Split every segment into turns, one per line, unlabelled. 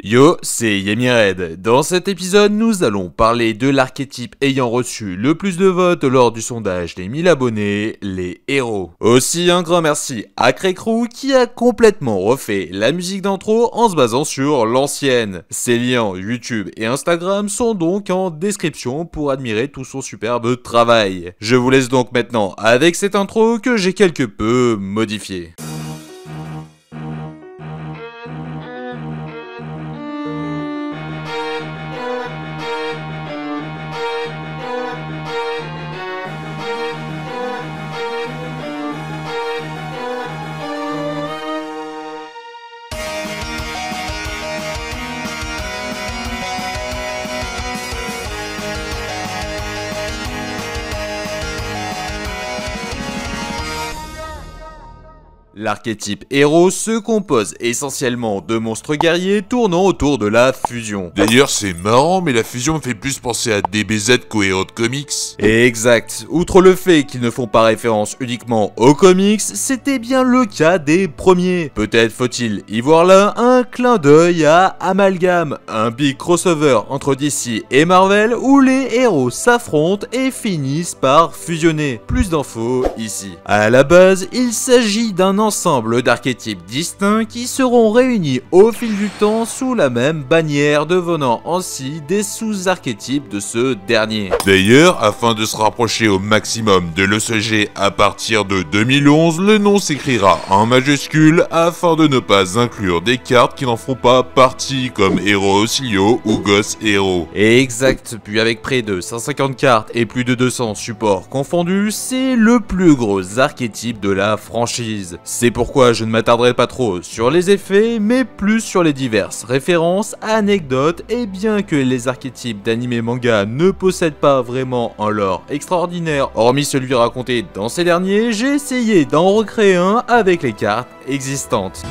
Yo, c'est Yemired. Dans cet épisode, nous allons parler de l'archétype ayant reçu le plus de votes lors du sondage des 1000 abonnés, les héros. Aussi un grand merci à Crécrou qui a complètement refait la musique d'intro en se basant sur l'ancienne. Ses liens YouTube et Instagram sont donc en description pour admirer tout son superbe travail. Je vous laisse donc maintenant avec cette intro que j'ai quelque peu modifiée. L'archétype héros se compose essentiellement de monstres guerriers tournant autour de la fusion.
D'ailleurs, c'est marrant, mais la fusion me fait plus penser à DBZ qu'aux héros de comics.
Exact. Outre le fait qu'ils ne font pas référence uniquement aux comics, c'était bien le cas des premiers. Peut-être faut-il y voir là un clin d'œil à Amalgam, un big crossover entre DC et Marvel où les héros s'affrontent et finissent par fusionner. Plus d'infos ici. À la base, il s'agit d'un ensemble d'archétypes distincts qui seront réunis au fil du temps sous la même bannière, devenant ainsi des sous-archétypes de ce dernier.
D'ailleurs, afin de se rapprocher au maximum de l'ECG à partir de 2011, le nom s'écrira en majuscule afin de ne pas inclure des cartes qui n'en font pas partie, comme Héros Auxilio ou Ghost Hero.
Exact, puis avec près de 150 cartes et plus de 200 supports confondus, c'est le plus gros archétype de la franchise. C'est pourquoi je ne m'attarderai pas trop sur les effets, mais plus sur les diverses références, anecdotes, et bien que les archétypes d'anime manga ne possèdent pas vraiment un lore extraordinaire, hormis celui raconté dans ces derniers, j'ai essayé d'en recréer un avec les cartes existantes.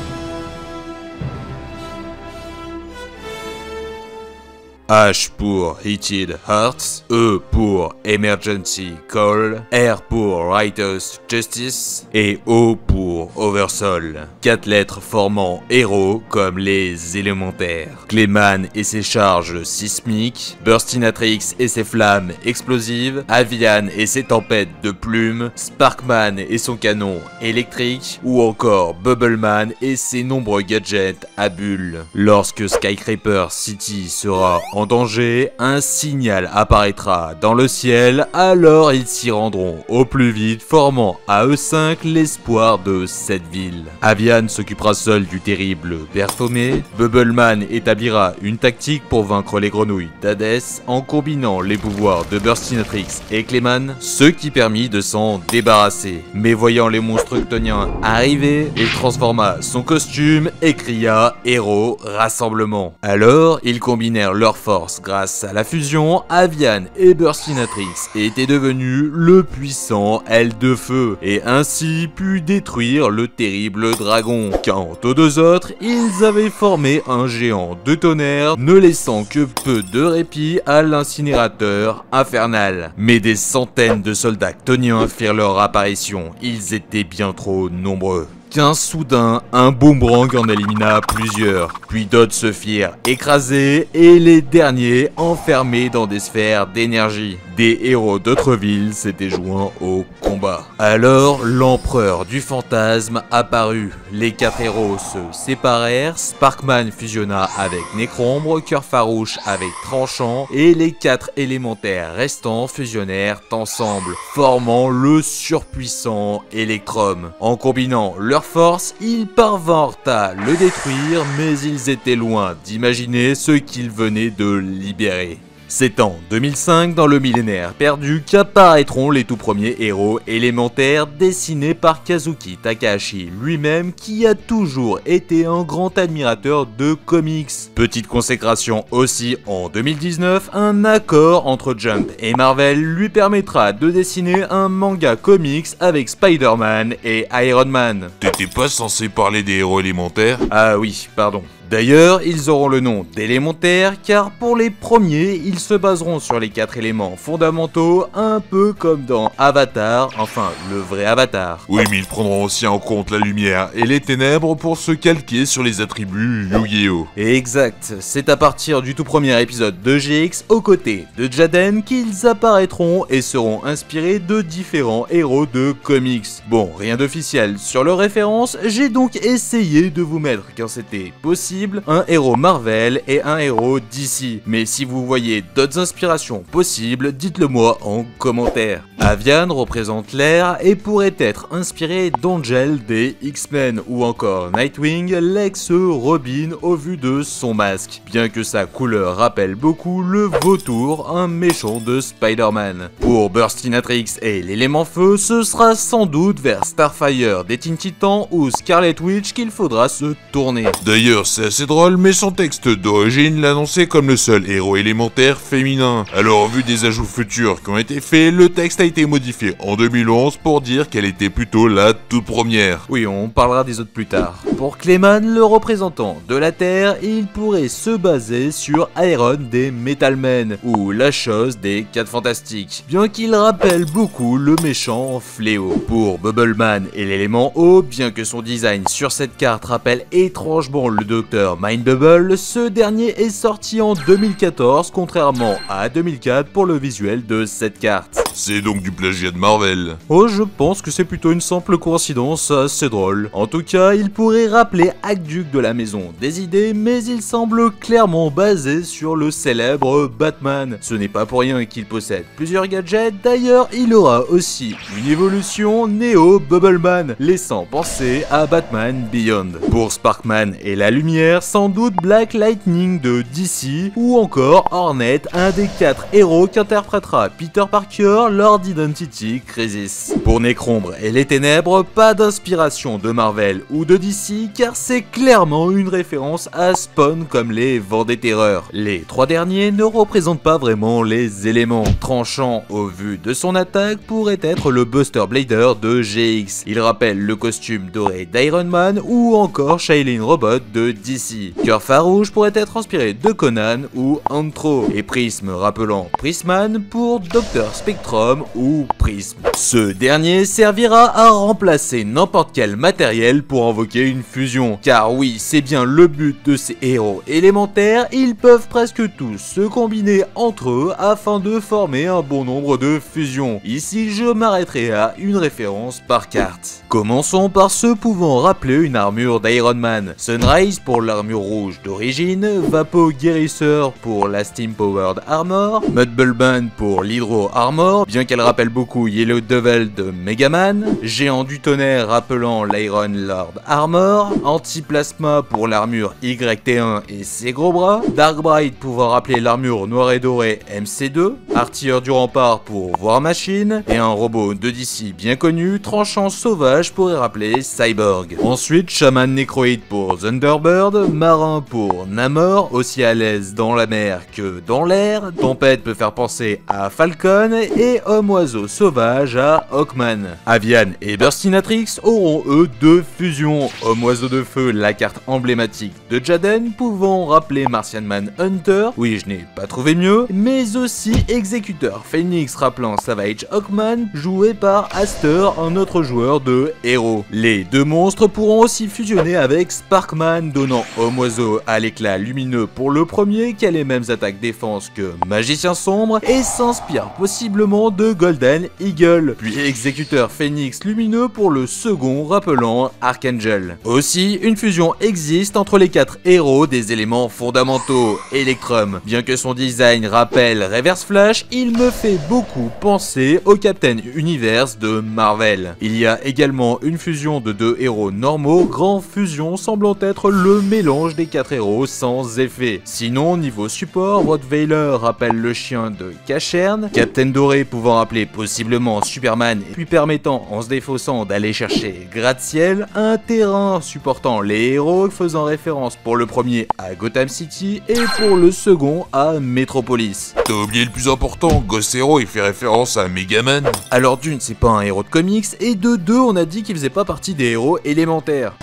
H pour Heated Hearts, E pour Emergency Call, R pour Writer's Justice et O pour Oversoul. 4 lettres formant héros comme les élémentaires. Clayman et ses charges sismiques, Burstinatrix et ses flammes explosives, Avian et ses tempêtes de plumes, Sparkman et son canon électrique, ou encore Bubbleman et ses nombreux gadgets à bulles. Lorsque Skycraper City sera en danger, un signal apparaîtra dans le ciel, alors ils s'y rendront au plus vite, formant à eux 5 l'espoir de cette ville. Avian s'occupera seul du terrible Berthomé, Bubbleman établira une tactique pour vaincre les grenouilles d'Hadès en combinant les pouvoirs de Burstinatrix et Clayman, ce qui permit de s'en débarrasser. Mais voyant les monstres ctoniens arriver, il transforma son costume et cria « Héros, rassemblement !» Alors, ils combinèrent leurs forces grâce à la fusion. Avian et Burstinatrix étaient devenus le puissant aile de feu et ainsi pu détruire le terrible dragon. Quant aux deux autres, ils avaient formé un géant de tonnerre, ne laissant que peu de répit à l'incinérateur infernal. Mais des centaines de soldats ctoniens firent leur apparition, ils étaient bien trop nombreux. Soudain, un boomerang en élimina plusieurs, puis d'autres se firent écraser et les derniers enfermés dans des sphères d'énergie. Des héros d'autres villes s'étaient joints au combat. Alors, l'empereur du fantasme apparut. Les 4 héros se séparèrent, Sparkman fusionna avec Necrombre, Cœur Farouche avec Tranchant, et les 4 élémentaires restants fusionnèrent ensemble, formant le surpuissant Electrum. En combinant leurs forces, ils parvinrent à le détruire, mais ils étaient loin d'imaginer ce qu'ils venaient de libérer. C'est en 2005, dans le millénaire perdu, qu'apparaîtront les tout premiers héros élémentaires dessinés par Kazuki Takahashi lui-même, qui a toujours été un grand admirateur de comics. Petite consécration aussi en 2019, un accord entre Jump et Marvel lui permettra de dessiner un manga comics avec Spider-Man et Iron Man.
T'étais pas censé parler des héros élémentaires?
Ah oui, pardon. D'ailleurs, ils auront le nom d'élémentaires car pour les premiers, ils se baseront sur les 4 éléments fondamentaux, un peu comme dans Avatar, enfin le vrai Avatar.
Oui, mais ils prendront aussi en compte la lumière et les ténèbres pour se calquer sur les attributs Yu-Gi-Oh!
Exact, c'est à partir du tout premier épisode de GX aux côtés de Jaden qu'ils apparaîtront et seront inspirés de différents héros de comics. Bon, rien d'officiel sur leur référence, j'ai donc essayé de vous mettre, quand c'était possible, un héros Marvel et un héros DC. Mais si vous voyez d'autres inspirations possibles, dites-le moi en commentaire. Avian représente l'air et pourrait être inspiré d'Angel des X-Men ou encore Nightwing, l'ex-Robin au vu de son masque, bien que sa couleur rappelle beaucoup le vautour, un méchant de Spider-Man. Pour Burstinatrix et l'élément feu, ce sera sans doute vers Starfire des Teen Titans ou Scarlet Witch qu'il faudra se tourner.
D'ailleurs, c'est assez drôle, mais son texte d'origine l'annonçait comme le seul héros élémentaire féminin. Alors, vu des ajouts futurs qui ont été faits, le texte a été modifié en 2011 pour dire qu'elle était plutôt la toute première.
Oui, on parlera des autres plus tard. Pour Clayman, le représentant de la Terre, il pourrait se baser sur Iron des Metal Men ou la chose des 4 Fantastiques, bien qu'il rappelle beaucoup le méchant Fléau. Pour Bubbleman et l'élément eau, bien que son design sur cette carte rappelle étrangement le docteur Mindbubble, ce dernier est sorti en 2014 contrairement à 2004 pour le visuel de cette carte.
C'est donc du plagiat de Marvel.
Oh, je pense que c'est plutôt une simple coïncidence assez drôle. En tout cas, il pourrait rappeler Aqueduc de la Maison des Idées, mais il semble clairement basé sur le célèbre Batman. Ce n'est pas pour rien qu'il possède plusieurs gadgets, d'ailleurs il aura aussi une évolution Neo Bubbleman, laissant penser à Batman Beyond. Pour Sparkman et la lumière, sans doute Black Lightning de DC, ou encore Hornet, un des 4 héros qu'interprétera Peter Parker lors d'Identity Crisis. Pour Necrombre et les Ténèbres, pas d'inspiration de Marvel ou de DC car c'est clairement une référence à Spawn comme les Vents des Terreurs. Les 3 derniers ne représentent pas vraiment les éléments. Tranchant au vu de son attaque pourrait être le Buster Blader de GX. Il rappelle le costume doré d'Iron Man ou encore Shailene Robot de DC. Cœur Farouche pourrait être inspiré de Conan ou Antro et Prism rappelant Prisman pour Dr Spectrum ou Prism. Ce dernier servira à remplacer n'importe quel matériel pour invoquer une fusion, car oui, c'est bien le but de ces héros élémentaires, ils peuvent presque tous se combiner entre eux afin de former un bon nombre de fusions. Ici, je m'arrêterai à une référence par carte. Commençons par ceux pouvant rappeler une armure d'Iron Man. Sunrise pour l'armure rouge d'origine, Vapo Guérisseur pour la Steam Powered Armor, Mudbullman pour l'Hydro Armor, bien qu'elle rappelle beaucoup Yellow Devil de Megaman, Géant du Tonnerre rappelant l'Iron Lord Armor, Antiplasma pour l'armure YT1 et ses gros bras, Darkbright pouvant rappeler l'armure noire et dorée MC2, Artilleur du Rempart pour War Machine, et un robot de DC bien connu, Tranchant Sauvage pourrait rappeler Cyborg. Ensuite, Shaman Necroid pour Thunderbird, Marin pour Namor, aussi à l'aise dans la mer que dans l'air, Tempête peut faire penser à Falcon, et Homme-Oiseau Sauvage à Hawkman. Avian et Burstinatrix auront eux 2 fusions, Homme-Oiseau de Feu, la carte emblématique de Jaden, pouvant rappeler Martian Manhunter, oui je n'ai pas trouvé mieux, mais aussi Exécuteur Phoenix rappelant Savage Hawkman, joué par Aster, un autre joueur de héros. Les 2 monstres pourront aussi fusionner avec Sparkman, donnant Homme-Oiseau à l'éclat lumineux pour le premier, qui a les mêmes attaques défense que Magicien Sombre, et s'inspire possiblement de Golden Eagle, puis Exécuteur Phoenix lumineux pour le second, rappelant Archangel. Aussi, une fusion existe entre les 4 héros des éléments fondamentaux. Electrum, bien que son design rappelle Reverse Flash, il me fait beaucoup penser au Captain Universe de Marvel. Il y a également une fusion de 2 héros normaux, Grand Fusion semblant être le mélange des 4 héros sans effet. Sinon, niveau support, Rottweiler rappelle le chien de Cacherne, Captain Doré pouvant rappeler possiblement Superman, puis permettant en se défaussant d'aller chercher gratte-ciel, un terrain supportant les héros faisant référence pour le premier à Gotham City et pour le second à Metropolis.
T'as oublié le plus important, Ghost Hero il fait référence à Megaman.
Alors d'une, c'est pas un héros de comics, et de deux, on a dit qu'il faisait pas partie des héros élémentaires.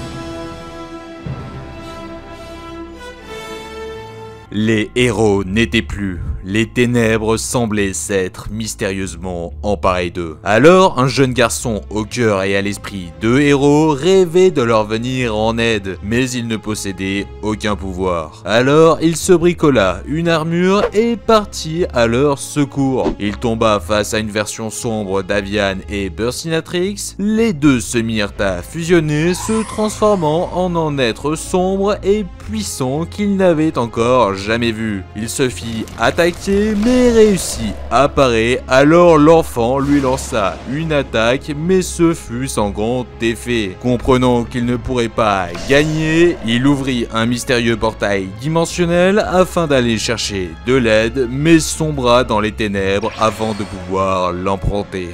Les héros n'étaient plus. Les ténèbres semblaient s'être mystérieusement emparées d'eux. Alors, un jeune garçon au cœur et à l'esprit de héros rêvait de leur venir en aide, mais il ne possédait aucun pouvoir. Alors, il se bricola une armure et partit à leur secours. Il tomba face à une version sombre d'Avian et Burstinatrix. Les deux se mirent à fusionner, se transformant en un être sombre et puissant qu'ils n'avaient encore jamais vu. Il se fit attaquer mais réussit à parer, alors l'enfant lui lança une attaque mais ce fut sans grand effet. Comprenant qu'il ne pourrait pas gagner, il ouvrit un mystérieux portail dimensionnel afin d'aller chercher de l'aide mais sombra dans les ténèbres avant de pouvoir l'emprunter.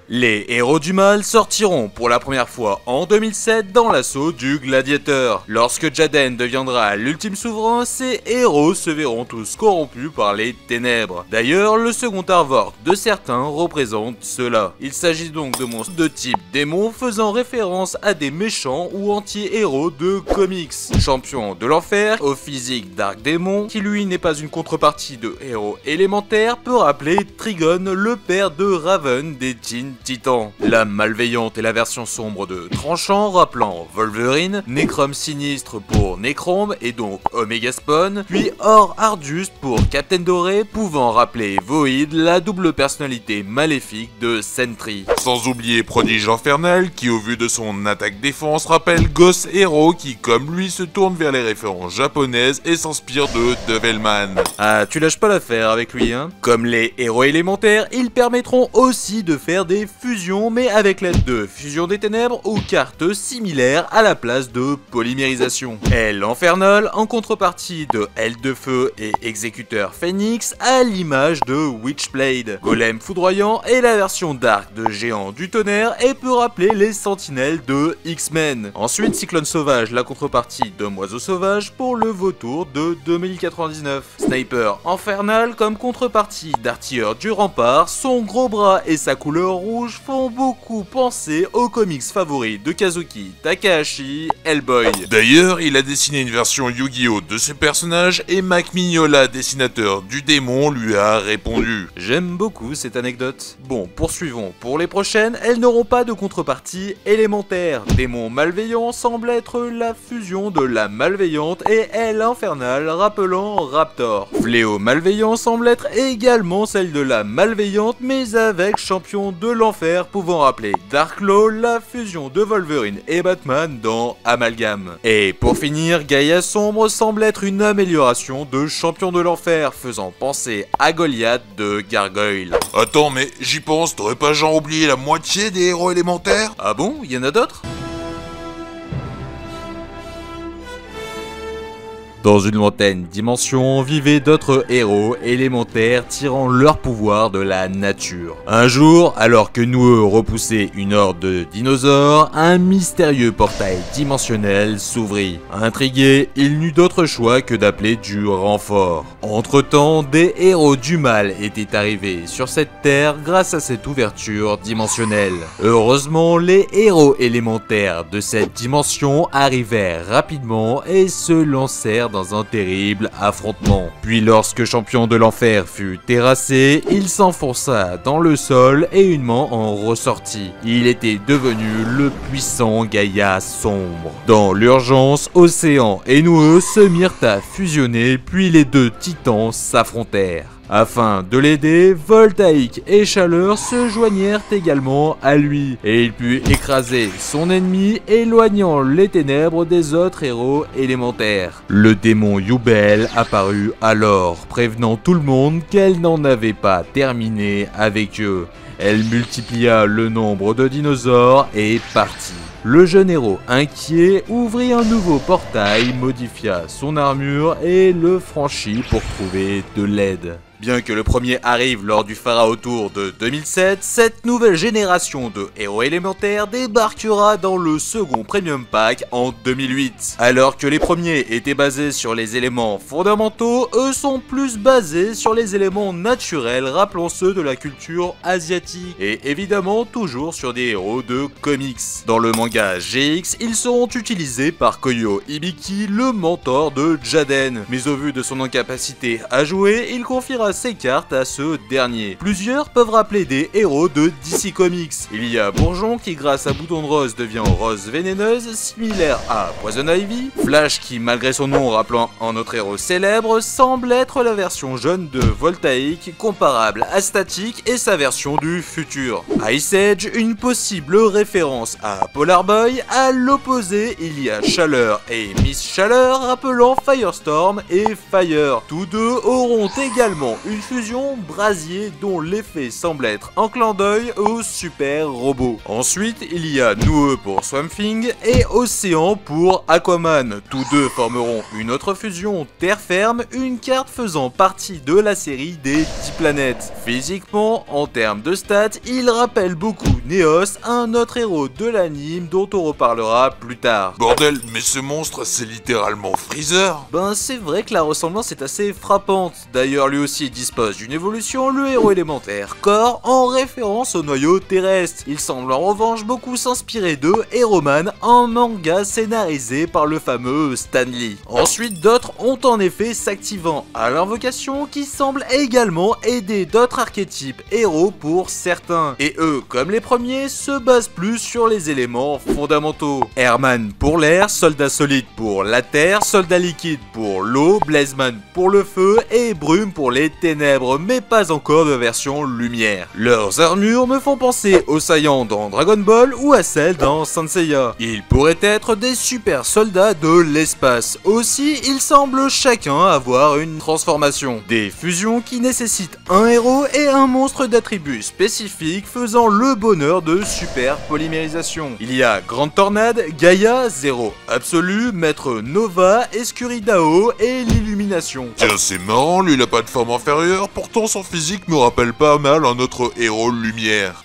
Les héros du mal sortiront pour la première fois en 2007 dans l'assaut du gladiateur. Lorsque Jaden deviendra l'ultime souverain, ces héros se verront tous corrompus par les ténèbres. D'ailleurs, le second artwork de certains représente cela. Il s'agit donc de monstres de type démon faisant référence à des méchants ou anti-héros de comics. Champion de l'enfer, au physique Dark Démon, qui lui n'est pas une contrepartie de héros élémentaire, peut rappeler Trigon, le père de Raven des Teen Titan. La malveillante est la version sombre de Tranchant rappelant Wolverine, Necrom sinistre pour Necrom et donc Omega Spawn, puis Or Ardus pour Captain Doré pouvant rappeler Void, la double personnalité maléfique de Sentry.
Sans oublier Prodige Infernal qui au vu de son attaque-défense rappelle Ghost Hero qui comme lui se tourne vers les références japonaises et s'inspire de Devilman.
Ah, tu lâches pas l'affaire avec lui hein. Comme les héros élémentaires, ils permettront aussi de faire des fusions mais avec l'aide de fusion des ténèbres ou cartes similaires à la place de polymérisation. Aile infernale en contrepartie de aile de feu et exécuteur phénix à l'image de Witchblade. Golem foudroyant est la version dark de géant du tonnerre et peut rappeler les sentinelles de X-Men. Ensuite Cyclone sauvage, la contrepartie de Oiseau sauvage pour le vautour de 2099. Sniper infernal comme contrepartie d'artilleur du rempart, son gros bras et sa couleur rouge font beaucoup penser aux comics favoris de Kazuki Takahashi, Hellboy.
D'ailleurs, il a dessiné une version Yu-Gi-Oh de ce personnage et Mac Mignola, dessinateur du démon, lui a répondu.
J'aime beaucoup cette anecdote. Bon, poursuivons. Pour les prochaines, elles n'auront pas de contrepartie élémentaire. Démon malveillant semble être la fusion de la malveillante et aile infernale rappelant Raptor. Fléau malveillant semble être également celle de la malveillante mais avec champion de l'enfer pouvant rappeler Darklaw, la fusion de Wolverine et Batman dans Amalgam. Et pour finir, Gaïa sombre semble être une amélioration de champion de l'enfer faisant penser à Goliath de Gargoyle.
Attends mais j'y pense, t'aurais pas genre oublié la moitié des héros élémentaires?
Ah bon? Y en a d'autres? Dans une lointaine dimension vivaient d'autres héros élémentaires tirant leur pouvoir de la nature. Un jour, alors que Noueux repoussait une horde de dinosaures, un mystérieux portail dimensionnel s'ouvrit. Intrigué, il n'eut d'autre choix que d'appeler du renfort. Entre-temps, des héros du mal étaient arrivés sur cette terre grâce à cette ouverture dimensionnelle. Heureusement, les héros élémentaires de cette dimension arrivèrent rapidement et se lancèrent dans un terrible affrontement. Puis lorsque champion de l'enfer fut terrassé, il s'enfonça dans le sol et une main en ressortit. Il était devenu le puissant Gaïa sombre. Dans l'urgence, Océan et Noueux se mirent à fusionner, puis les deux titans s'affrontèrent. Afin de l'aider, Voltaïque et Chaleur se joignèrent également à lui, et il put écraser son ennemi, éloignant les ténèbres des autres héros élémentaires. Le démon Yubel apparut alors, prévenant tout le monde qu'elle n'en avait pas terminé avec eux. Elle multiplia le nombre de dinosaures et partit. Le jeune héros, inquiet, ouvrit un nouveau portail, modifia son armure et le franchit pour trouver de l'aide. Bien que le premier arrive lors du Pharaon Tour de 2007, cette nouvelle génération de héros élémentaires débarquera dans le second Premium Pack en 2008. Alors que les premiers étaient basés sur les éléments fondamentaux, eux sont plus basés sur les éléments naturels rappelant ceux de la culture asiatique, et évidemment toujours sur des héros de comics. Dans le manga GX, ils seront utilisés par Koyo Hibiki, le mentor de Jaden, mais au vu de son incapacité à jouer, il confiera ses cartes à ce dernier. Plusieurs peuvent rappeler des héros de DC Comics. Il y a Bourgeon qui grâce à Bouton de Rose devient Rose Vénéneuse, similaire à Poison Ivy. Flash qui malgré son nom rappelant un autre héros célèbre, semble être la version jeune de Voltaïque, comparable à Static et sa version du futur. Ice Age, une possible référence à Polar Boy. À l'opposé, il y a Chaleur et Miss Chaleur rappelant Firestorm et Fire. Tous deux auront également une fusion brasier dont l'effet semble être un clin d'œil au super robot. Ensuite, il y a Noueux pour Swamp Thing et Océan pour Aquaman. Tous deux formeront une autre fusion Terre Ferme, une carte faisant partie de la série des 10 planètes. Physiquement, en termes de stats, il rappelle beaucoup Neos, un autre héros de l'anime dont on reparlera plus tard.
Bordel, mais ce monstre c'est littéralement Freezer.
Ben c'est vrai que la ressemblance est assez frappante. D'ailleurs lui aussi dispose d'une évolution, le héros élémentaire Core, en référence au noyau terrestre. Il semble en revanche beaucoup s'inspirer de Hero Man, un manga scénarisé par le fameux Stan Lee. Ensuite d'autres ont en effet s'activant à l'invocation qui semble également aider d'autres archétypes héros pour certains. Et eux, comme les premiers, se basent plus sur les éléments fondamentaux. Airman pour l'air, Soldat solide pour la terre, Soldat liquide pour l'eau, Blazeman pour le feu et Brume pour les ténèbres, mais pas encore de version lumière. Leurs armures me font penser aux Saiyans dans Dragon Ball ou à celles dans Saint Seiya. Ils pourraient être des super soldats de l'espace. Aussi, ils semblent chacun avoir une transformation. Des fusions qui nécessitent un héros et un monstre d'attributs spécifiques faisant le bonheur de super polymérisation. Il y a Grande Tornade, Gaïa, Zéro Absolu, Maître Nova, Escuridao et l'Illumination.
Tiens, c'est marrant, lui il a pas de forme inférieure, pourtant son physique me rappelle pas mal un autre héros lumière.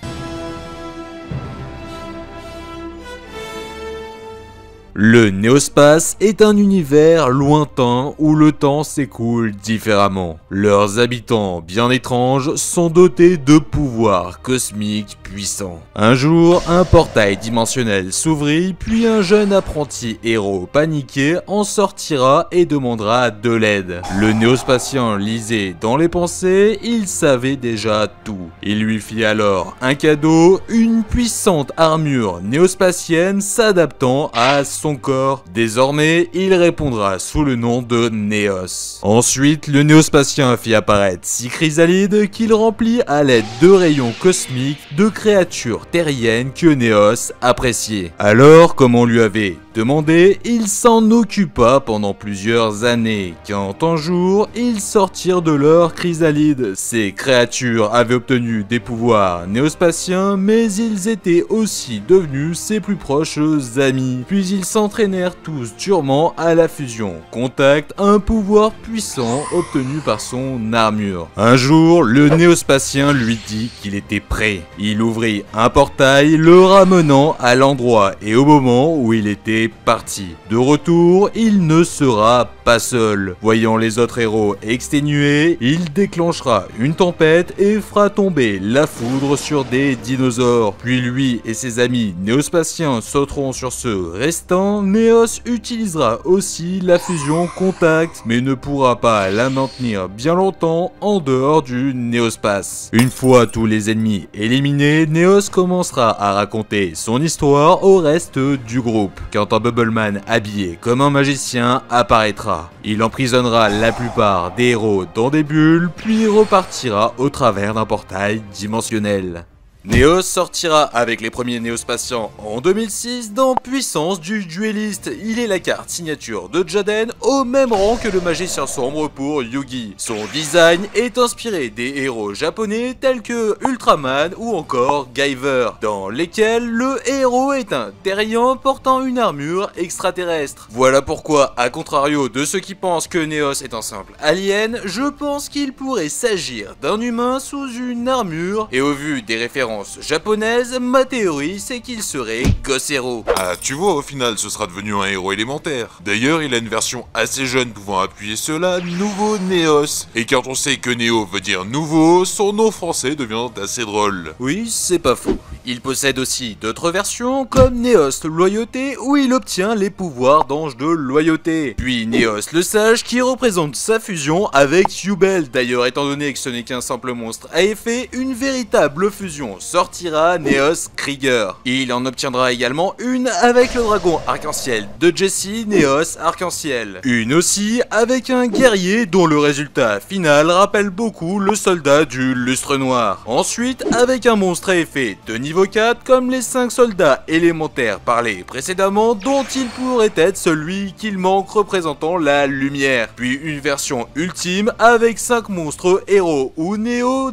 Le Néospace est un univers lointain où le temps s'écoule différemment. Leurs habitants, bien étranges, sont dotés de pouvoirs cosmiques puissants. Un jour, un portail dimensionnel s'ouvrit, puis un jeune apprenti héros paniqué en sortira et demandera de l'aide. Le néospatien lisait dans les pensées, il savait déjà tout. Il lui fit alors un cadeau, une puissante armure néospatienne s'adaptant à son corps. Désormais, il répondra sous le nom de Néos. Ensuite, le néospatien fit apparaître 6 chrysalides qu'il remplit à l'aide de rayons cosmiques de créatures terriennes que Néos appréciait. Alors, comme on lui avait demandé, il s'en occupa pendant plusieurs années, quand un jour, ils sortirent de leur chrysalide. Ces créatures avaient obtenu des pouvoirs néospatiens, mais ils étaient aussi devenus ses plus proches amis. Puis ils s'entraînèrent tous durement à la fusion. Contact, un pouvoir puissant obtenu par son armure. Un jour, le néospatien lui dit qu'il était prêt. Il ouvrit un portail, le ramenant à l'endroit et au moment où il était parti. De retour, il ne sera pas seul. Voyant les autres héros exténués, il déclenchera une tempête et fera tomber la foudre sur des dinosaures. Puis lui et ses amis néospatiens sauteront sur ceux restants. Néos utilisera aussi la fusion Contact, mais ne pourra pas la maintenir bien longtemps en dehors du néospace. Une fois tous les ennemis éliminés, Néos commencera à raconter son histoire au reste du groupe. Quand un Bubbleman habillé comme un magicien apparaîtra, il emprisonnera la plupart des héros dans des bulles, puis repartira au travers d'un portail dimensionnel. Neos sortira avec les premiers néospatiens en 2006 dans Puissance du Dueliste. Il est la carte signature de Jaden au même rang que le magicien sombre pour Yugi. Son design est inspiré des héros japonais tels que Ultraman ou encore Guyver, dans lesquels le héros est un terrien portant une armure extraterrestre. Voilà pourquoi, à contrario de ceux qui pensent que Neos est un simple alien, je pense qu'il pourrait s'agir d'un humain sous une armure, et au vu des références japonaises, ma théorie c'est qu'il serait Ghost Hero.
Ah, tu vois, au final, ce sera devenu un héros élémentaire. D'ailleurs, il a une version assez jeune pouvant appuyer cela, Nouveau Neos. Et quand on sait que Néo veut dire nouveau, son nom français devient assez drôle.
Oui, c'est pas faux. Il possède aussi d'autres versions comme Neos Loyauté où il obtient les pouvoirs d'ange de loyauté. Puis Neos le Sage qui représente sa fusion avec Yubel. D'ailleurs, étant donné que ce n'est qu'un simple monstre à effet, une véritable fusion sortira Neos Krieger. Il en obtiendra également une avec le dragon arc-en-ciel de Jessie, Neos Arc-en-ciel. Une aussi avec un guerrier dont le résultat final rappelle beaucoup le soldat du lustre noir. Ensuite, avec un monstre à effet de niveau 4 comme les 5 soldats élémentaires parlés précédemment, dont il pourrait être celui qu'il manque représentant la lumière. Puis une version ultime avec 5 monstres héros ou Neos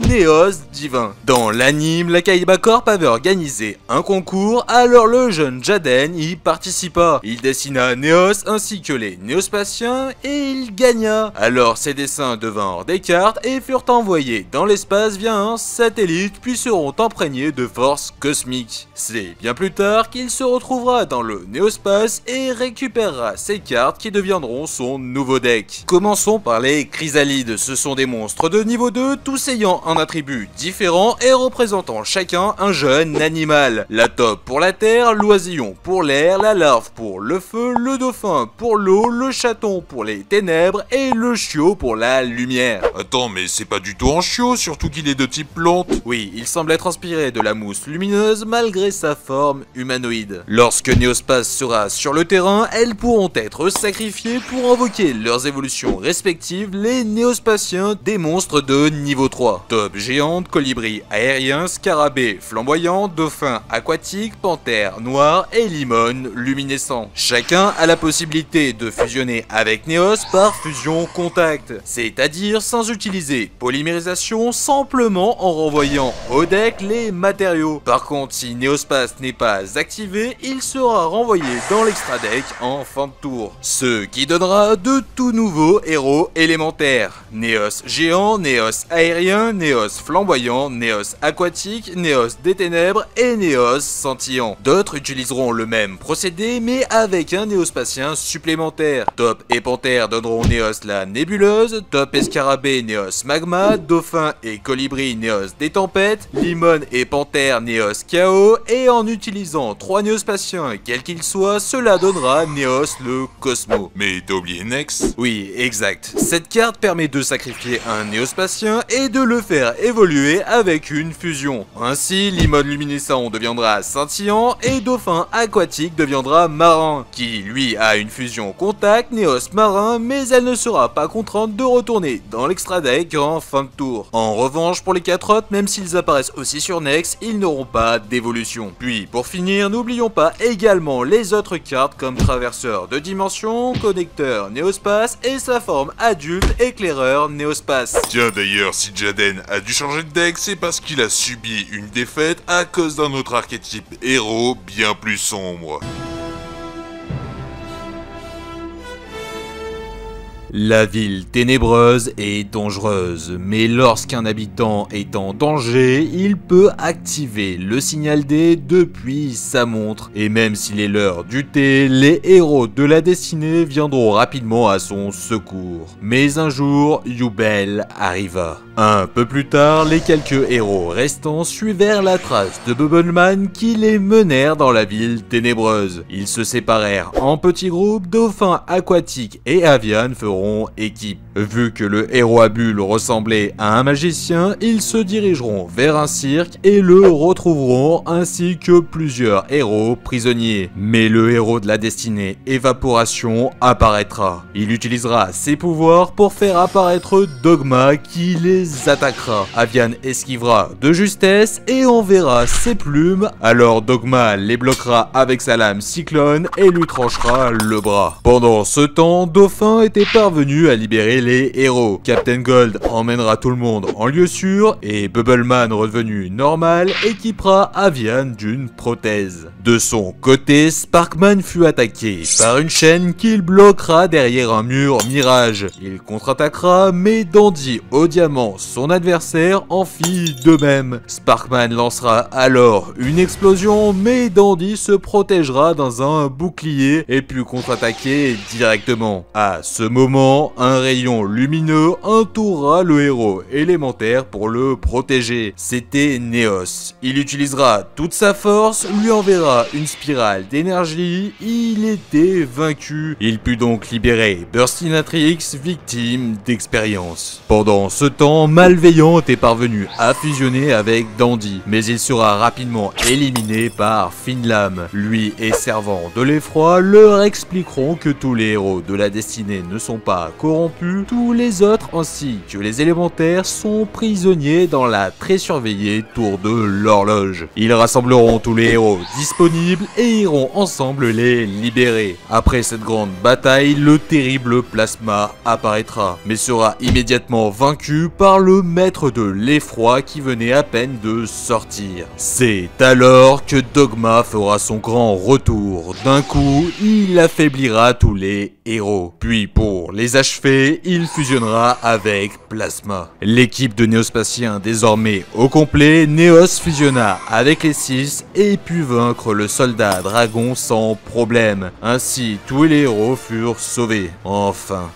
divin. Dans l'anime, la Kaiba Corp avait organisé un concours, alors le jeune Jaden y participa. Il dessina Neos ainsi que les néospatiens et il gagna. Alors ces dessins devinrent des cartes et furent envoyés dans l'espace via un satellite puis seront imprégnés de force cosmique. C'est bien plus tard qu'il se retrouvera dans le néospace et récupérera ces cartes qui deviendront son nouveau deck. Commençons par les chrysalides. Ce sont des monstres de niveau 2, tous ayant un attribut différent et représentant chacun un jeune animal. La taupe pour la terre, l'oisillon pour l'air, la larve pour le feu, le dauphin pour l'eau, le chaton pour les ténèbres et le chiot pour la lumière.
Attends, mais c'est pas du tout un chiot, surtout qu'il est de type plante.
Oui, il semble être inspiré de la mousse lumineuse malgré sa forme humanoïde. Lorsque Néospace sera sur le terrain, elles pourront être sacrifiées pour invoquer leurs évolutions respectives, les néospatiens des monstres de niveau 3. Taupe géante, colibri aérien, scarabée flamboyant, dauphin aquatique, panthère noire et limone luminescent. Chacun a la possibilité de fusionner avec Neos par fusion contact, c'est-à-dire sans utiliser polymérisation, simplement en renvoyant au deck les matériaux. Par contre, si Néospace n'est pas activé, il sera renvoyé dans l'extra deck en fin de tour. Ce qui donnera de tout nouveaux héros élémentaires. Neos géant, Neos aérien, Neos flamboyant, Neos aquatique, Neos des ténèbres et Neos scintillant. D'autres utiliseront le même procédé mais avec un néospatien supplémentaire. Taupe et panthère donneront Neos la nébuleuse, Taupe et scarabée Neos magma, dauphin et colibri Neos des tempêtes, limone et panthère Neos chaos, et en utilisant 3 néospatiens quels qu'ils soient, cela donnera Neos le Cosmo.
Mais t'as oublié Nex?
Oui, exact. Cette carte permet de sacrifier un néospatien et de le faire évoluer avec une fusion. Ainsi, limone luminescent deviendra scintillant et dauphin aquatique deviendra marin, qui lui a une fusion contact Neos marin, mais elle ne sera pas contrainte de retourner dans l'extra deck en fin de tour. En revanche, pour les 4 autres, même s'ils apparaissent aussi sur Nex, ils n'auront pas d'évolution. Puis pour finir, n'oublions pas également les autres cartes comme traverseur de dimension, connecteur Néospace et sa forme adulte éclaireur Néospace.
Tiens d'ailleurs, si Jaden a dû changer de deck, c'est parce qu'il a subi une défaite à cause d'un autre archétype héros bien plus sombre.
La ville ténébreuse est dangereuse, mais lorsqu'un habitant est en danger, il peut activer le signal D depuis sa montre. Et même s'il est l'heure du thé, les héros de la destinée viendront rapidement à son secours. Mais un jour, Yubel arriva. Un peu plus tard, les quelques héros restants suivèrent la trace de Bubbleman qui les menèrent dans la ville ténébreuse. Ils se séparèrent en petits groupes, Dauphin, Aquatique et Avian feront équipe. Vu que le héros à bulles ressemblait à un magicien, ils se dirigeront vers un cirque et le retrouveront ainsi que plusieurs héros prisonniers. Mais le héros de la destinée, Évaporation, apparaîtra. Il utilisera ses pouvoirs pour faire apparaître Dogma qui les attaquera. Avian esquivera de justesse et enverra ses plumes, alors Dogma les bloquera avec sa lame cyclone et lui tranchera le bras. Pendant ce temps, Dauphin était parvenu à libérer les héros. Captain Gold emmènera tout le monde en lieu sûr et Bubbleman redevenu normal équipera Avian d'une prothèse. De son côté, Sparkman fut attaqué par une chaîne qu'il bloquera derrière un mur mirage. Il contre-attaquera mais Dandy au diamant, son adversaire, en fit de même. Sparkman lancera alors une explosion mais Dandy se protégera dans un bouclier et put contre-attaquer directement. À ce moment, un rayon lumineux entourera le héros élémentaire pour le protéger. C'était Neos. Il utilisera toute sa force, lui enverra une spirale d'énergie, il était vaincu. Il put donc libérer Burstinatrix, victime d'expérience. Pendant ce temps, Malveillant est parvenu à fusionner avec Dandy, mais il sera rapidement éliminé par Finlam. Lui et Servant de l'Effroi leur expliqueront que tous les héros de la destinée ne sont pas corrompus, tous les autres ainsi que les élémentaires sont prisonniers dans la très surveillée tour de l'horloge. Ils rassembleront tous les héros disponibles et iront ensemble les libérer. Après cette grande bataille, le terrible Plasma apparaîtra, mais sera immédiatement vaincu par le maître de l'effroi qui venait à peine de sortir. C'est alors que Dogma fera son grand retour. D'un coup, il affaiblira tous les héros. Puis pour les achever, il fusionnera avec Plasma. L'équipe de Néospatiens désormais au complet, Neos fusionna avec les 6 et put vaincre le soldat dragon sans problème. Ainsi, tous les héros furent sauvés. Enfin.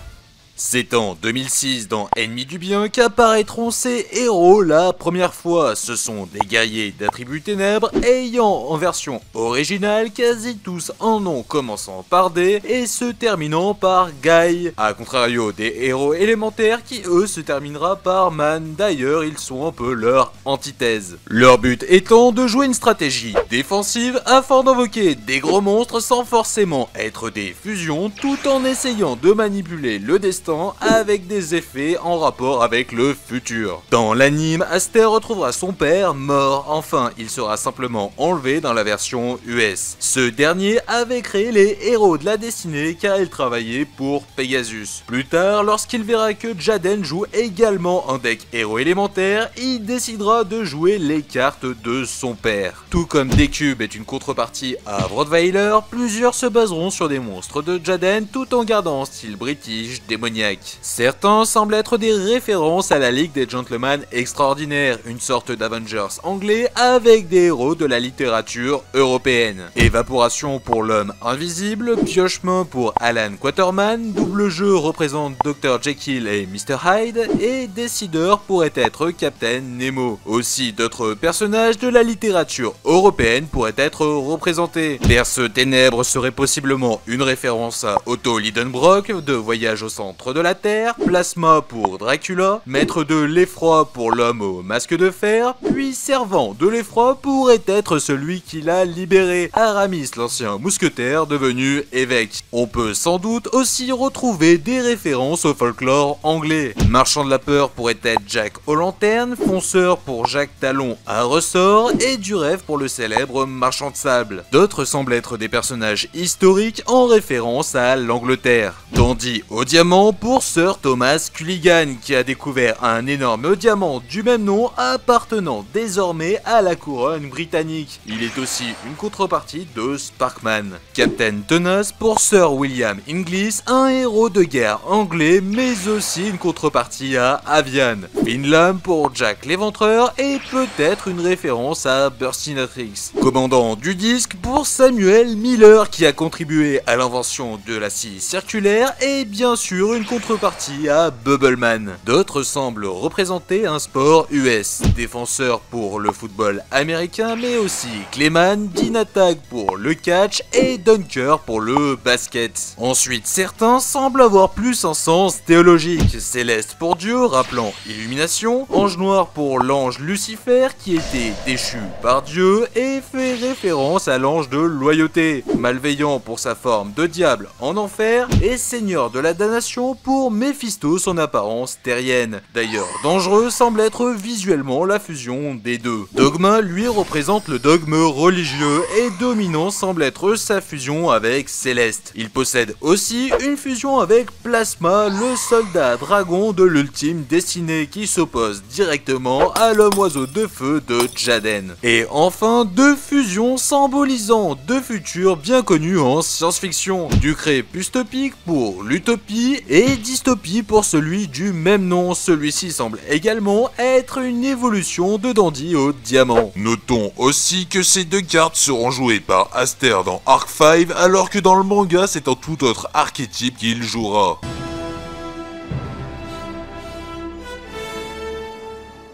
C'est en 2006 dans Ennemis du Bien qu'apparaîtront ces héros la première fois. Ce sont des guerriers d'attributs ténèbres ayant en version originale quasi tous un nom commençant par D et se terminant par Guy. A contrario des héros élémentaires qui eux se terminera par Man. D'ailleurs ils sont un peu leur antithèse. Leur but étant de jouer une stratégie défensive afin d'invoquer des gros monstres sans forcément être des fusions tout en essayant de manipuler le destin avec des effets en rapport avec le futur. Dans l'anime, Aster retrouvera son père mort. Enfin, il sera simplement enlevé dans la version US. Ce dernier avait créé les héros de la destinée car il travaillait pour Pegasus. Plus tard, lorsqu'il verra que Jaden joue également un deck héros élémentaire, il décidera de jouer les cartes de son père. Tout comme D-Cube est une contrepartie à Rottweiler, plusieurs se baseront sur des monstres de Jaden tout en gardant un style british démoniaque. Certains semblent être des références à la Ligue des Gentlemen Extraordinaires, une sorte d'Avengers anglais avec des héros de la littérature européenne. Évaporation pour l'homme invisible, Piochemain pour Alan Quaterman, double jeu représente Dr Jekyll et Mr Hyde, et Décideur pourrait être Captain Nemo. Aussi d'autres personnages de la littérature européenne pourraient être représentés. Perce Ténèbres serait possiblement une référence à Otto Lidenbrock de Voyage au centre de la Terre, Plasma pour Dracula, Maître de l'Effroi pour l'homme au masque de fer, puis Servant de l'Effroi pourrait être celui qui l'a libéré, Aramis l'ancien mousquetaire devenu évêque. On peut sans doute aussi retrouver des références au folklore anglais. Marchand de la peur pourrait être Jack aux lanternes, Fonceur pour Jacques Talon à ressort et du rêve pour le célèbre Marchand de sable. D'autres semblent être des personnages historiques en référence à l'Angleterre. Dandy au diamant pour Sir Thomas Culligan qui a découvert un énorme diamant du même nom appartenant désormais à la couronne britannique. Il est aussi une contrepartie de Sparkman. Captain Tenace pour Sir William Inglis, un héros de guerre anglais mais aussi une contrepartie à Avian. Finlam pour Jack l'Éventreur et peut-être une référence à Burstinatrix. Commandant du disque pour Samuel Miller qui a contribué à l'invention de la scie circulaire et bien sûr une une contrepartie à Bubbleman. D'autres semblent représenter un sport US, défenseur pour le football américain, mais aussi Clayman, Dinatag pour le catch et Dunker pour le basket. Ensuite, certains semblent avoir plus un sens théologique, Céleste pour Dieu, rappelant illumination, Ange noir pour l'ange Lucifer qui était déchu par Dieu et fait référence à l'ange de loyauté, malveillant pour sa forme de diable en enfer et seigneur de la damnation pour Méphisto, son apparence terrienne. D'ailleurs, dangereux semble être visuellement la fusion des deux. Dogma lui représente le dogme religieux et dominant semble être sa fusion avec Céleste. Il possède aussi une fusion avec Plasma, le soldat dragon de l'ultime destinée qui s'oppose directement à l'homme oiseau de feu de Jaden. Et enfin, deux fusions symbolisant deux futurs bien connus en science-fiction. Du crépuscopique pour l'utopie et dystopie pour celui du même nom. Celui-ci semble également être une évolution de Dandy au diamant.
Notons aussi que ces deux cartes seront jouées par Aster dans Arc 5 alors que dans le manga c'est un tout autre archétype qu'il jouera.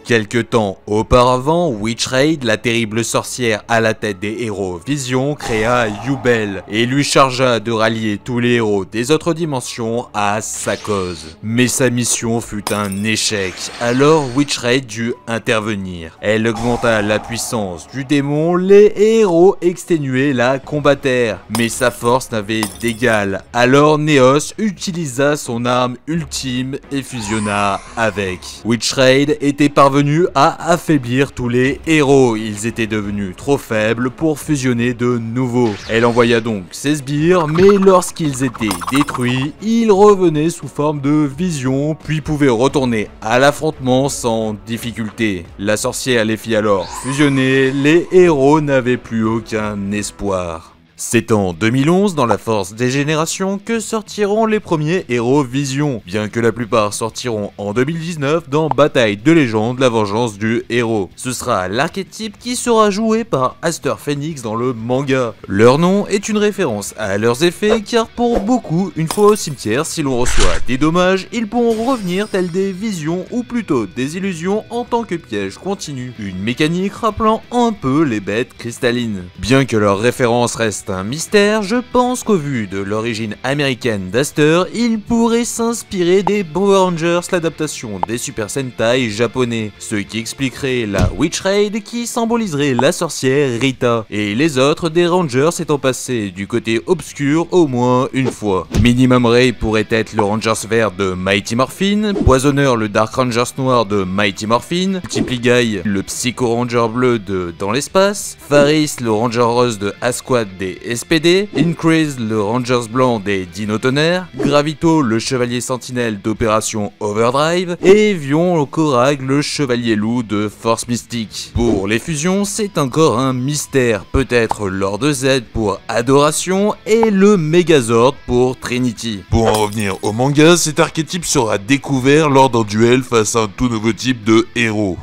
Quelque temps auparavant, Witchraid, la terrible sorcière à la tête des héros Vision, créa Yubel et lui chargea de rallier tous les héros des autres dimensions à sa cause. Mais sa mission fut un échec, alors Witchraid dut intervenir. Elle augmenta la puissance du démon, les héros exténués la combattèrent, mais sa force n'avait d'égal. Alors Neos utilisa son arme ultime et fusionna avec. Witchraid était parvenu à affaiblir tous les héros, ils étaient devenus trop faibles pour fusionner de nouveau. Elle envoya donc ses sbires, mais lorsqu'ils étaient détruits, ils revenaient sous forme de vision, puis pouvaient retourner à l'affrontement sans difficulté. La sorcière les fit alors fusionner, les héros n'avaient plus aucun espoir. C'est en 2011, dans la force des générations, que sortiront les premiers héros Vision, bien que la plupart sortiront en 2019 dans Bataille de légende, la vengeance du héros. Ce sera l'archétype qui sera joué par Aster Phoenix dans le manga. Leur nom est une référence à leurs effets, car pour beaucoup, une fois au cimetière, si l'on reçoit des dommages, ils pourront revenir tels des visions ou plutôt des illusions en tant que piège continu. Une mécanique rappelant un peu les bêtes cristallines. Bien que leur référence reste un mystère, je pense qu'au vu de l'origine américaine d'Aster, il pourrait s'inspirer des Power Rangers, l'adaptation des Super Sentai japonais, ce qui expliquerait la Witchraid qui symboliserait la sorcière Rita, et les autres des Rangers étant passés du côté obscur au moins une fois. Minimum Ray pourrait être le Rangers vert de Mighty Morphin, Poisonneur le Dark Rangers noir de Mighty Morphin, Multiply le Psycho Ranger bleu de Dans l'espace, Faris le Ranger rose de Asquad des SPD, Increase le Rangers blanc des Dino Tonnerre, Gravito le Chevalier Sentinelle d'Opération Overdrive, et Vion Korag le Chevalier Loup de Force Mystique. Pour les fusions, c'est encore un mystère, peut-être Lord Z pour Adoration et le Megazord pour Trinity.
Pour en revenir au manga, cet archétype sera découvert lors d'un duel face à un tout nouveau type de héros.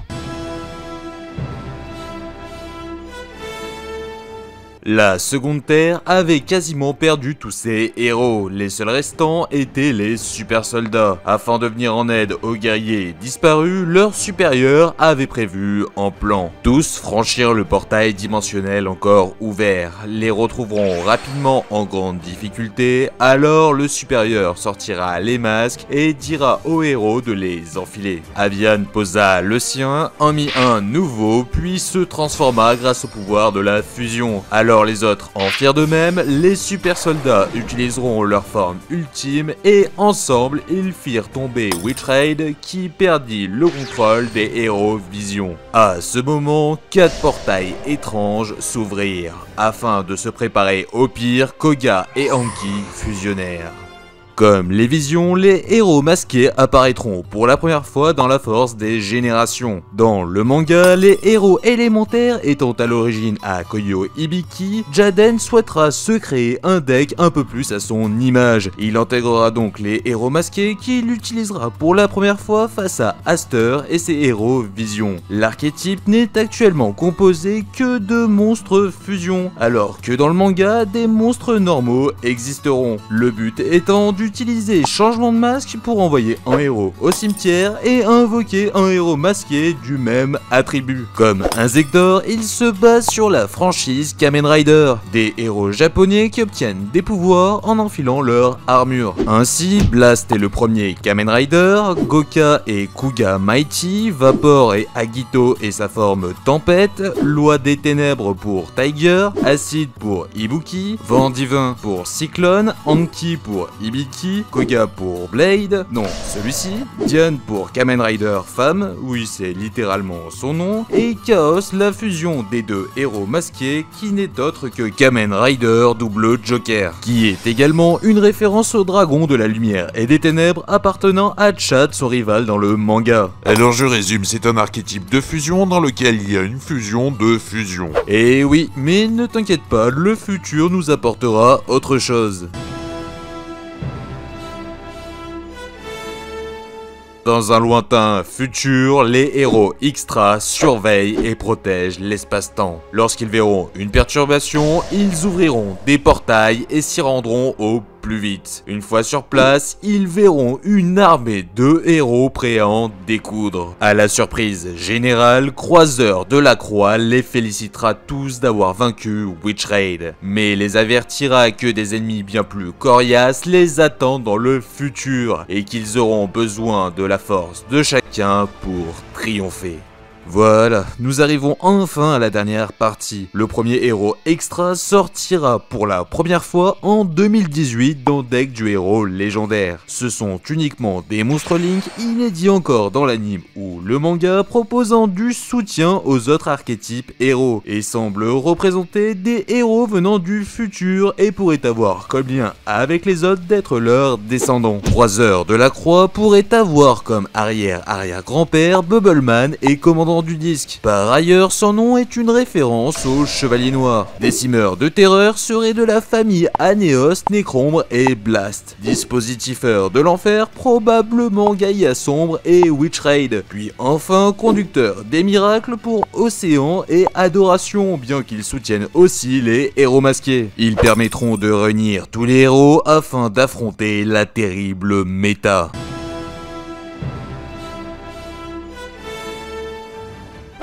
La Seconde Terre avait quasiment perdu tous ses héros, les seuls restants étaient les super soldats. Afin de venir en aide aux guerriers disparus, leurs supérieurs avaient prévu un plan. Tous franchirent le portail dimensionnel encore ouvert, les retrouveront rapidement en grande difficulté, alors le supérieur sortira les masques et dira aux héros de les enfiler. Avian posa le sien, en mit un nouveau, puis se transforma grâce au pouvoir de la fusion. Alors les autres en firent de même, les super soldats utiliseront leur forme ultime et ensemble ils firent tomber Witchraid qui perdit le contrôle des héros Vision. À ce moment, 4 portails étranges s'ouvrirent. Afin de se préparer au pire, Koga et Anki fusionnèrent. Comme les visions, les héros masqués apparaîtront pour la première fois dans la force des générations. Dans le manga, les héros élémentaires étant à l'origine à Koyo Hibiki, Jaden souhaitera se créer un deck un peu plus à son image. Il intégrera donc les héros masqués qu'il utilisera pour la première fois face à Aster et ses héros visions. L'archétype n'est actuellement composé que de monstres fusion, alors que dans le manga, des monstres normaux existeront. Le but étant du utiliser changement de masque pour envoyer un héros au cimetière et invoquer un héros masqué du même attribut. Comme Inzektor, il se base sur la franchise Kamen Rider, des héros japonais qui obtiennent des pouvoirs en enfilant leur armure. Ainsi, Blast est le premier Kamen Rider, Goka et Kuga Mighty, Vapor et Agito et sa forme Tempête, Loi des Ténèbres pour Tiger, Acide pour Ibuki, Vent Divin pour Cyclone, Anki pour Ibiki, Koga pour Blade, non celui-ci, Diane pour Kamen Rider Femme, oui c'est littéralement son nom, et Chaos, la fusion des deux héros masqués qui n'est autre que Kamen Rider double Joker, qui est également une référence au dragon de la lumière et des ténèbres appartenant à Chad, son rival dans le manga.
Alors je résume, c'est un archétype de fusion dans lequel il y a une fusion de fusion.
Et oui, mais ne t'inquiète pas, le futur nous apportera autre chose. Dans un lointain futur, les héros Xtra surveillent et protègent l'espace-temps. Lorsqu'ils verront une perturbation, ils ouvriront des portails et s'y rendront au plus vite. Une fois sur place, ils verront une armée de héros prêts à en découdre. À la surprise générale, Croiseur de la Croix les félicitera tous d'avoir vaincu Witch Raid, mais les avertira que des ennemis bien plus coriaces les attendent dans le futur et qu'ils auront besoin de la force de chacun pour triompher. Voilà, nous arrivons enfin à la dernière partie. Le premier héros Extra sortira pour la première fois en 2018 dans Deck du héros légendaire. Ce sont uniquement des monstres Link inédits encore dans l'anime ou le manga, proposant du soutien aux autres archétypes héros et semblent représenter des héros venant du futur et pourraient avoir comme lien avec les autres d'être leurs descendants. Croiseur de la Croix pourrait avoir comme arrière-arrière-grand-père Bubbleman et commandant du disque. Par ailleurs, son nom est une référence au Chevalier Noir. Décimeur de terreur serait de la famille Anéos, Nécrombre et Blast. Dispositifeur de l'enfer, probablement Gaïa Sombre et Witch Raid. Puis enfin, conducteur des miracles pour Océan et Adoration, bien qu'ils soutiennent aussi les héros masqués. Ils permettront de réunir tous les héros afin d'affronter la terrible méta.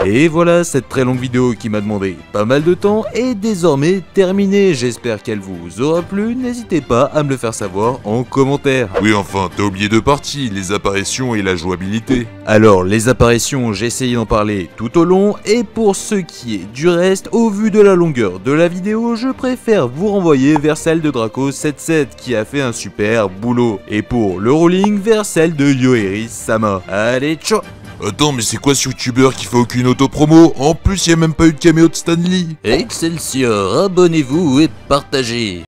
Et voilà, cette très longue vidéo qui m'a demandé pas mal de temps est désormais terminée. J'espère qu'elle vous aura plu. N'hésitez pas à me le faire savoir en commentaire.
Oui, enfin, t'as oublié deux parties, les apparitions et la jouabilité.
Alors, les apparitions, j'ai essayé d'en parler tout au long. Et pour ce qui est du reste, au vu de la longueur de la vidéo, je préfère vous renvoyer vers celle de Draco77 qui a fait un super boulot. Et pour le rolling, vers celle de Yoeri Sama. Allez, ciao!
Attends, mais c'est quoi ce youtubeur qui fait aucune auto-promo? En plus, y a même pas eu de caméo de Stan Lee.
Excelsior, abonnez-vous et partagez.